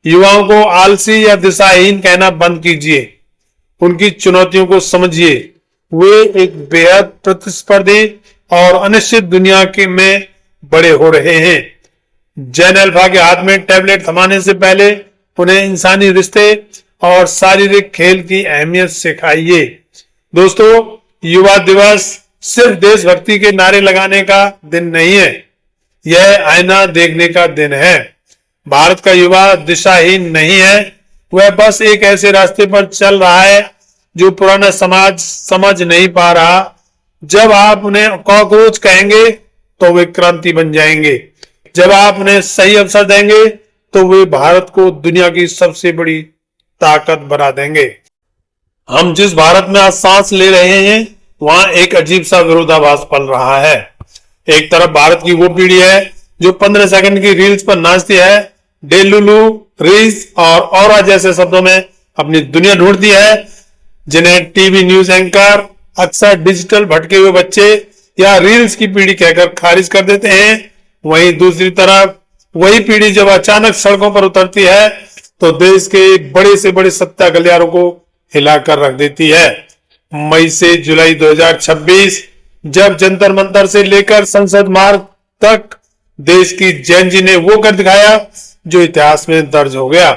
युवाओं को आलसी या दिशाहीन कहना बंद कीजिए, उनकी चुनौतियों को समझिए। वे एक बेहद प्रतिस्पर्धी और अनिश्चित दुनिया के में बड़े हो रहे हैं। जेन अल्फा के हाथ में टैबलेट थमाने से पहले उन्हें इंसानी रिश्ते और शारीरिक खेल की अहमियत सिखाइए। दोस्तों, युवा दिवस सिर्फ देशभक्ति के नारे लगाने का दिन नहीं है, यह आईना देखने का दिन है। भारत का युवा दिशाहीन नहीं है, वह बस एक ऐसे रास्ते पर चल रहा है जो पुराना समाज समझ नहीं पा रहा। जब आप उन्हें कॉकरोच कहेंगे तो वे क्रांति बन जाएंगे। जब आप उन्हें सही अवसर देंगे तो वे भारत को दुनिया की सबसे बड़ी ताकत बना देंगे। हम जिस भारत में आज सांस ले रहे हैं, वहां एक अजीब सा विरोधाभास पल रहा है। एक तरफ भारत की वो पीढ़ी है जो 15 सेकंड की रील्स पर नाचती है, डेलुलू, रीस और औरा जैसे शब्दों में अपनी दुनिया ढूंढती है, जिन्हें टीवी न्यूज एंकर अक्सर डिजिटल भटके हुए बच्चे या रील्स की पीढ़ी कहकर खारिज कर देते हैं। वहीं दूसरी तरफ वही पीढ़ी जब अचानक सड़कों पर उतरती है तो देश के बड़े से बड़े सत्ता गलियारों को हिलाकर रख देती है। मई से जुलाई 2026 जब जंतर मंतर से लेकर संसद मार्ग तक देश की जेन जी ने वो कर दिखाया जो इतिहास में दर्ज हो गया।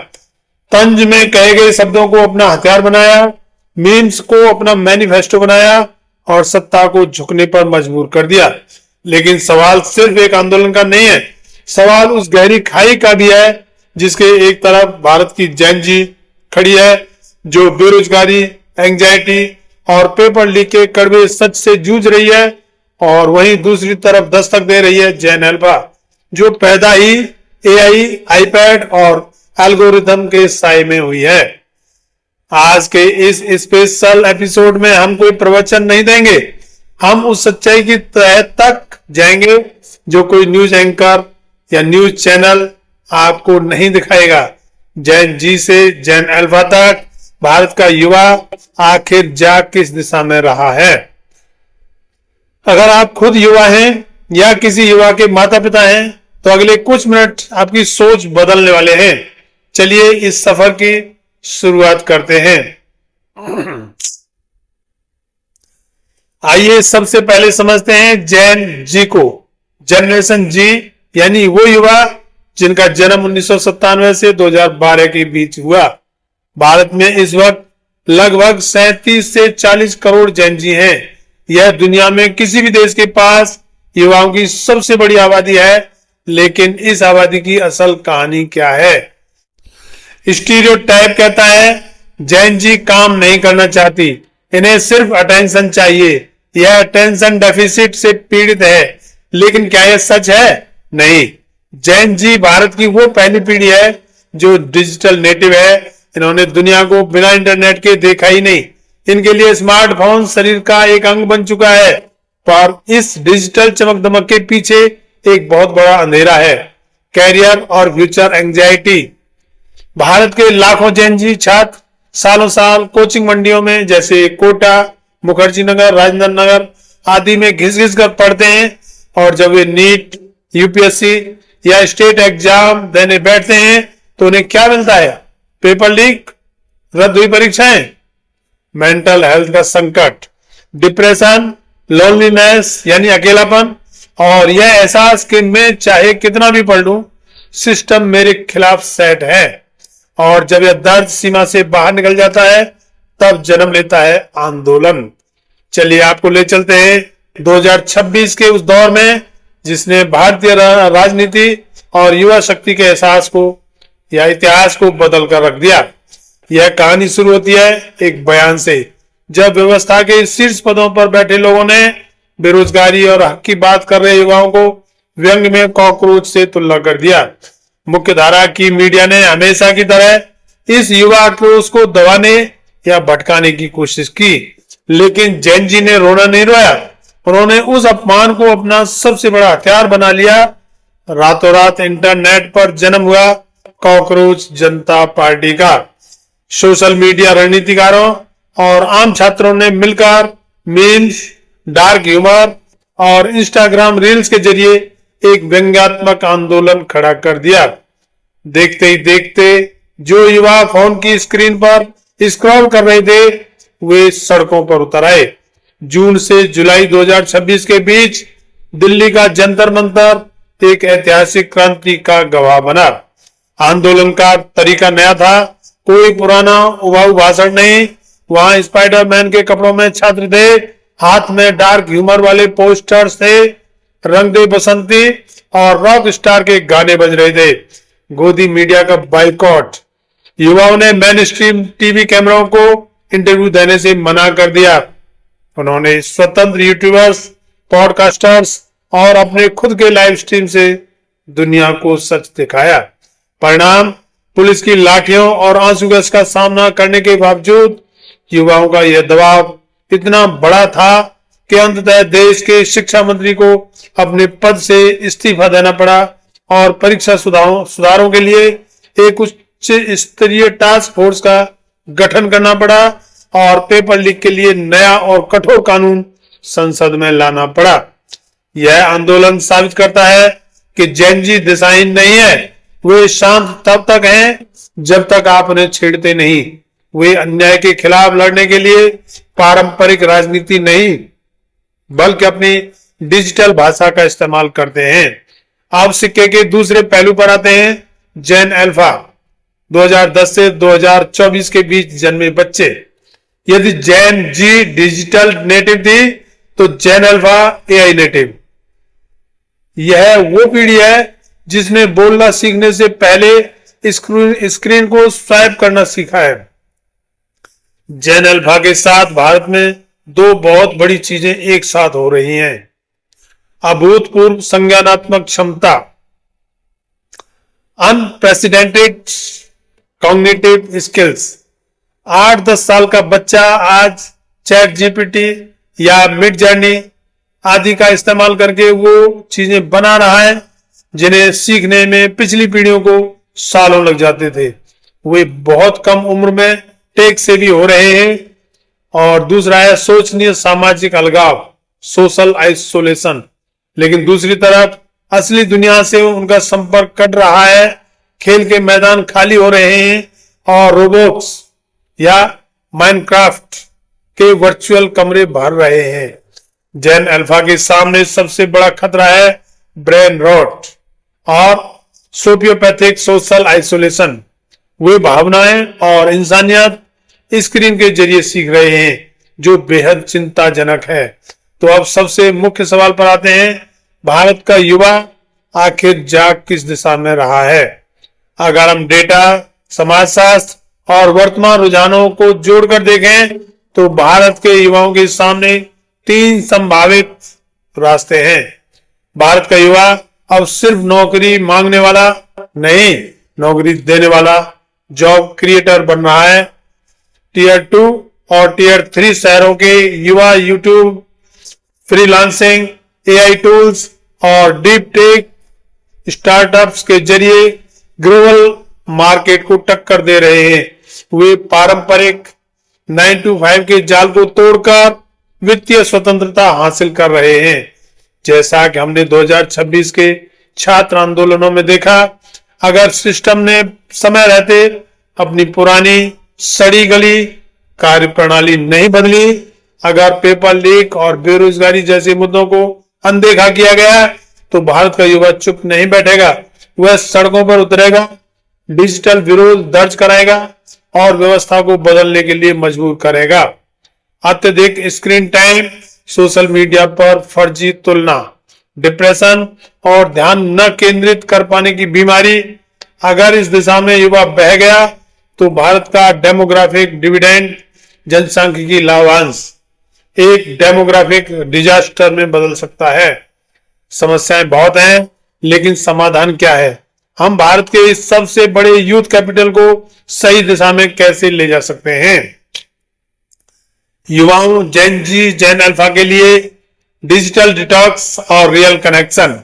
तंज में कहे गए शब्दों को अपना हथियार बनाया, मीम्स को अपना मैनिफेस्टो बनाया और सत्ता को झुकने पर मजबूर कर दिया। लेकिन सवाल सिर्फ एक आंदोलन का नहीं है, सवाल उस गहरी खाई का भी है जिसके एक तरफ भारत की जेन जी खड़ी है जो बेरोजगारी, एंजाइटी और पेपर लीक के कड़वे सच से जूझ रही है, और वहीं दूसरी तरफ दस्तक दे रही है जेन अल्फा जो पैदा ही एआई, आईपैड और एल्गोरिथम के साए में हुई है। आज के इस स्पेशल एपिसोड में हम कोई प्रवचन नहीं देंगे, हम उस सच्चाई की तह तक जाएंगे जो कोई न्यूज एंकर या न्यूज चैनल आपको नहीं दिखाएगा। जेन जी से जेन अल्फा तक भारत का युवा आखिर जा किस दिशा में रहा है। अगर आप खुद युवा हैं या किसी युवा के माता पिता हैं तो अगले कुछ मिनट आपकी सोच बदलने वाले हैं। चलिए इस सफर की शुरुआत करते हैं। आइए सबसे पहले समझते हैं जेन जी को। जनरेशन जी यानी वो युवा जिनका जन्म 1997 से 2012 के बीच हुआ। भारत में इस वक्त लगभग 37 से 40 करोड़ जेन जी हैं। यह दुनिया में किसी भी देश के पास युवाओं की सबसे बड़ी आबादी है। लेकिन इस आबादी की असल कहानी क्या है? स्टीरियोटाइप कहता है जेन जी काम नहीं करना चाहती, इन्हें सिर्फ अटेंशन चाहिए। यह अटेंशन डेफिसिट से पीड़ित है। लेकिन क्या यह सच है? नहीं। जेन जी भारत की वो पहली पीढ़ी है जो डिजिटल नेटिव है। इन्होंने दुनिया को बिना इंटरनेट के देखा ही नहीं। इनके लिए स्मार्टफोन शरीर का एक अंग बन चुका है। पर इस डिजिटल चमक दमक के पीछे एक बहुत बड़ा अंधेरा है, कैरियर और फ्यूचर एंजाइटी। भारत के लाखों जेन जी छात्र सालों साल कोचिंग मंडियों में जैसे कोटा, मुखर्जी नगर, राजेंद्र नगर आदि में घिस घिस कर पढ़ते हैं, और जब वे नीट, यूपीएससी या स्टेट एग्जाम देने बैठते हैं तो उन्हें क्या मिलता है? पेपर लीक, रद्द हुई परीक्षाएं, मेंटल हेल्थ का संकट, डिप्रेशन, लोनलीनेस यानी अकेलापन, और यह एहसास कि मैं चाहे कितना भी पढ़ लूं सिस्टम मेरे खिलाफ सेट है। और जब यह दर्द सीमा से बाहर निकल जाता है तब जन्म लेता है आंदोलन। चलिए आपको ले चलते हैं 2026 के उस दौर में जिसने भारतीय राजनीति और युवा शक्ति के एहसास को या इतिहास को बदल कर रख दिया। यह कहानी शुरू होती है एक बयान से, जब व्यवस्था के शीर्ष पदों पर बैठे लोगों ने बेरोजगारी और हक की बात कर रहे युवाओं को व्यंग में कॉकरोच से तुलना कर दिया। मुख्य धारा की मीडिया ने हमेशा की तरह इस युवा आक्रोश को दबाने या भटकाने की कोशिश की, लेकिन जेन जी ने रोना नहीं रोया। उन्होंने उस अपमान को अपना सबसे बड़ा हथियार बना लिया। रातों रात इंटरनेट पर जन्म हुआ कॉकरोच जनता पार्टी का। सोशल मीडिया रणनीतिकारों और आम छात्रों ने मिलकर मीम्स, डार्क ह्यूमर और इंस्टाग्राम रील्स के जरिए एक व्यंग्यात्मक आंदोलन खड़ा कर दिया। देखते ही देखते जो युवा फोन की स्क्रीन पर स्क्रॉल कर रहे थे वे सड़कों पर उतर आए। जून से जुलाई 2026 के बीच दिल्ली का जंतर मंतर एक ऐतिहासिक क्रांति का गवाह बना। आंदोलन का तरीका नया था, कोई पुराना उबाऊ भाषण नहीं। वहां स्पाइडरमैन के कपड़ों में छात्र थे, हाथ में डार्क ह्यूमर वाले पोस्टर्स थे, रंग दे बसंती और रॉक स्टार के गाने बज रहे थे। गोदी मीडिया का बाइकॉट, युवाओं ने मेन स्ट्रीम टीवी कैमरों को इंटरव्यू देने से मना कर दिया। उन्होंने स्वतंत्र यूट्यूबर्स, पॉडकास्टर्स और अपने खुद के लाइव स्ट्रीम से दुनिया को सच दिखाया। परिणाम, पुलिस की लाठियों और आंसू गैस का सामना करने के बावजूद युवाओं का यह दबाव इतना बड़ा था कि अंततः देश के शिक्षा मंत्री को अपने पद से इस्तीफा देना पड़ा और परीक्षा सुधारों के लिए एक उच्च स्तरीय टास्क फोर्स का गठन करना पड़ा और पेपर लीक के लिए नया और कठोर कानून संसद में लाना पड़ा। यह आंदोलन साबित करता है कि जेन जी दिशाहीन नहीं है, वे शांत तब तक हैं जब तक आप उन्हें छेड़ते नहीं। वे अन्याय के खिलाफ लड़ने के लिए पारंपरिक राजनीति नहीं बल्कि अपनी डिजिटल भाषा का इस्तेमाल करते हैं। अब सिक्के के दूसरे पहलू पर आते हैं। जेन अल्फा 2010 से 2024 के बीच जन्मे बच्चे। यदि जेन जी डिजिटल नेटिव थी तो जेन अल्फा एआई नेटिव। यह वो पीढ़ी है जिसने बोलना सीखने से पहले स्क्रीन को स्वाइप करना सीखा है। जेन अल्फा के साथ भारत में दो बहुत बड़ी चीजें एक साथ हो रही हैं। अभूतपूर्व संज्ञानात्मक क्षमता, अनप्रेसिडेंटेड कॉग्निटिव स्किल्स। 8-10 साल का बच्चा आज चैट जीपीटी या मिड जर्नी आदि का इस्तेमाल करके वो चीजें बना रहा है जिन्हें सीखने में पिछली पीढ़ियों को सालों लग जाते थे। वे बहुत कम उम्र में टेक से भी हो रहे हैं। और दूसरा है सोचनीय सामाजिक अलगाव, सोशल आइसोलेशन। लेकिन दूसरी तरफ असली दुनिया से उनका संपर्क कट रहा है, खेल के मैदान खाली हो रहे हैं और रोबोट्स या माइनक्राफ्ट के वर्चुअल कमरे भर रहे हैं। जेन अल्फा के सामने सबसे बड़ा खतरा है ब्रेन रॉट और सोशियोपैथिक सोशल आइसोलेशन। वे भावनाएं और इंसानियत स्क्रीन के जरिए सीख रहे हैं जो बेहद चिंताजनक है। तो अब सबसे मुख्य सवाल पर आते हैं, भारत का युवा आखिर जा किस दिशा में रहा है? अगर हम डेटा, समाजशास्त्र और वर्तमान रुझानों को जोड़कर देखें तो भारत के युवाओं के सामने 3 संभावित रास्ते हैं। भारत का युवा अब सिर्फ नौकरी मांगने वाला नहीं, नौकरी देने वाला जॉब क्रिएटर बन रहा है। टियर 2 और टियर 3 शहरों के युवा यूट्यूब, फ्रीलांसिंग, एआई टूल्स और डीप टेक स्टार्टअप्स के जरिए ग्लोबल मार्केट को टक्कर दे रहे हैं। वे पारंपरिक 9 to 5 के जाल को तोड़कर वित्तीय स्वतंत्रता हासिल कर रहे हैं। जैसा कि हमने 2026 के छात्र आंदोलनों में देखा, अगर सिस्टम ने समय रहते अपनी पुरानी सड़ी गली कार्यप्रणाली नहीं बदली, अगर पेपर लीक और बेरोजगारी जैसे मुद्दों को अनदेखा किया गया तो भारत का युवा चुप नहीं बैठेगा। वह सड़कों पर उतरेगा, डिजिटल विरोध दर्ज कराएगा और व्यवस्था को बदलने के लिए मजबूर करेगा। अत्यधिक स्क्रीन टाइम, सोशल मीडिया पर फर्जी तुलना, डिप्रेशन और ध्यान न केंद्रित कर पाने की बीमारी, अगर इस दिशा में युवा बह गया तो भारत का डेमोग्राफिक डिविडेंड, जनसांख्यिकी लाभांश, एक डेमोग्राफिक डिजास्टर में बदल सकता है। समस्याएं बहुत हैं, लेकिन समाधान क्या है? हम भारत के इस सबसे बड़े यूथ कैपिटल को सही दिशा में कैसे ले जा सकते हैं? युवाओं, जेन जी, जेन अल्फा के लिए डिजिटल डिटॉक्स और रियल कनेक्शन।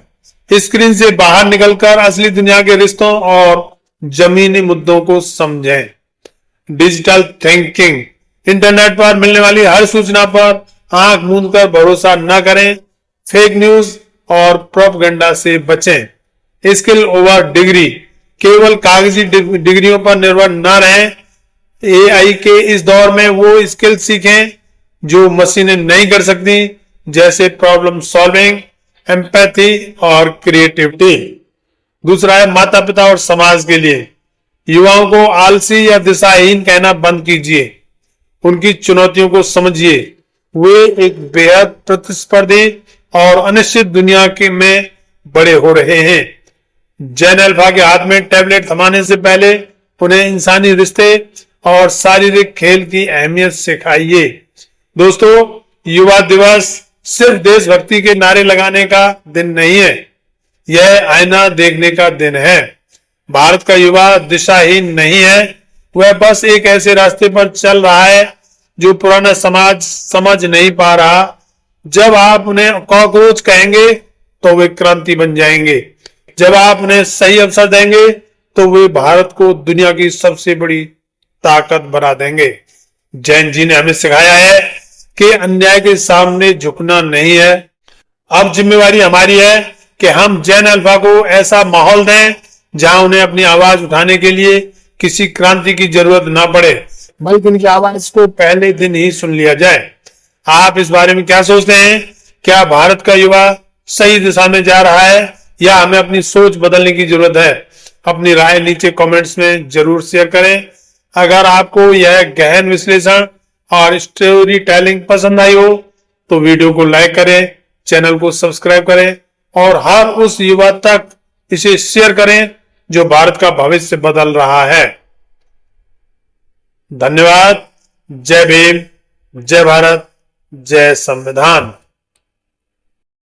स्क्रीन से बाहर निकलकर असली दुनिया के रिश्तों और जमीनी मुद्दों को समझें। डिजिटल थिंकिंग, इंटरनेट पर मिलने वाली हर सूचना पर आंख मूंद कर भरोसा न करें। फेक न्यूज और प्रोपेगेंडा से बचें। स्किल ओवर डिग्री, केवल कागजी डिग्रियों पर निर्भर न रहें। एआई के इस दौर में वो स्किल सीखें जो मशीनें नहीं कर सकती, जैसे प्रॉब्लम सॉल्विंग, एम्पैथी और क्रिएटिविटी। दूसरा है माता पिता और समाज के लिए, युवाओं को आलसी या दिशाहीन कहना बंद कीजिए, उनकी चुनौतियों को समझिए। वे एक बेहद प्रतिस्पर्धी और अनिश्चित दुनिया के में बड़े हो रहे हैं। जेन अल्फा के हाथ में टैबलेट थमाने से पहले उन्हें इंसानी रिश्ते और शारीरिक खेल की अहमियत सिखाइए। दोस्तों, युवा दिवस सिर्फ देशभक्ति के नारे लगाने का दिन नहीं है, यह आईना देखने का दिन है। भारत का युवा दिशाहीन नहीं है, वह बस एक ऐसे रास्ते पर चल रहा है जो पुराना समाज समझ नहीं पा रहा। जब आप उन्हें कॉकरोच कहेंगे तो वे क्रांति बन जाएंगे। जब आप उन्हें सही अवसर देंगे तो वे भारत को दुनिया की सबसे बड़ी ताकत बना देंगे। जैन जी ने हमें सिखाया है कि अन्याय के सामने झुकना नहीं है। अब जिम्मेवारी हमारी है कि हम जेन अल्फा को ऐसा माहौल दें जहां उन्हें अपनी आवाज उठाने के लिए किसी क्रांति की जरूरत ना पड़े, बल्कि उनकी आवाज को पहले दिन ही सुन लिया जाए। आप इस बारे में क्या सोचते हैं? क्या भारत का युवा सही दिशा में जा रहा है या हमें अपनी सोच बदलने की जरूरत है? अपनी राय नीचे कमेंट्स में जरूर शेयर करें। अगर आपको यह गहन विश्लेषण और स्टोरी टेलिंग पसंद आई हो तो वीडियो को लाइक करें, चैनल को सब्सक्राइब करें और हर उस युवा तक इसे शेयर करें जो भारत का भविष्य बदल रहा है। धन्यवाद। जय भीम, जय भारत, जय संविधान।